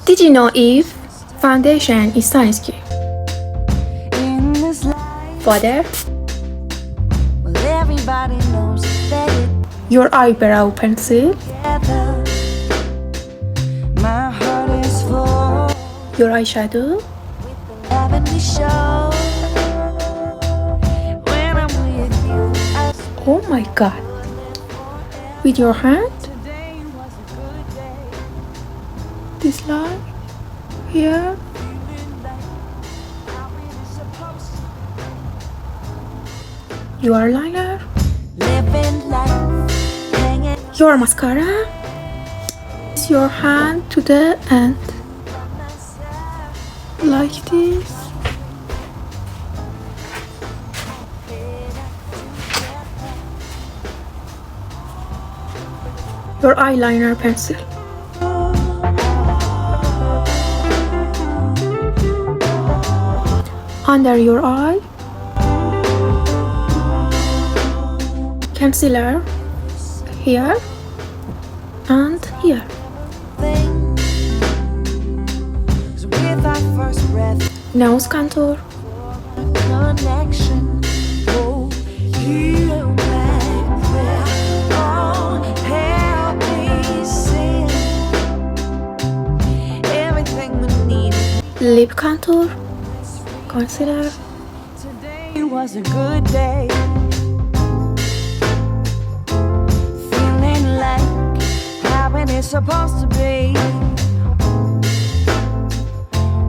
Did you know if foundation is sunscreen? In this life, Father, well, everybody knows that your eyebrow pencil, together. My heart is full your eyeshadow, with the heavenly show. When I'm with you, I oh my god, with your hand, today was a good day. this line, here, Feeling like how it is supposed to. your liner, Living life, hanging your mascara, is your hand to the end, by myself. like this, your eyeliner pencil, under your eye, concealer, here and here, So with our first breath, nose contour, a connection. Oh, you back there. Oh, help me see everything we need. lip contour, concealer, Today was a good day. Feeling like how it is supposed to be.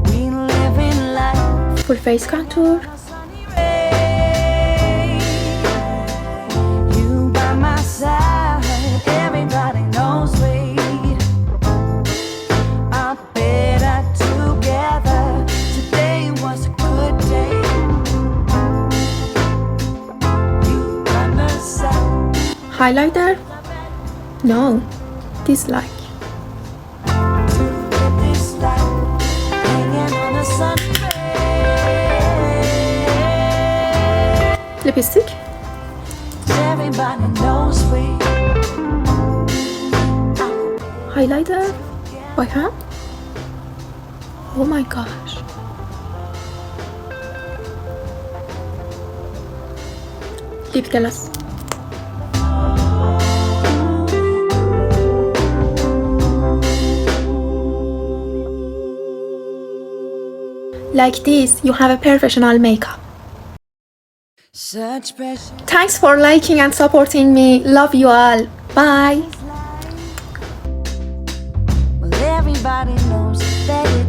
We live in life. full face contour, A sunny ray. You by my side, everybody knows we are better together. Today was a good day. You by my side, highlighter, no, dislike, with this light hanging on a sunny ray. lipstick, Everybody knows we highlighter, by hand, oh my gosh, lip gloss, like this you have a professional makeup. such pressure. Thanks for liking and supporting me. Love you all. Bye. Well, everybody knows that it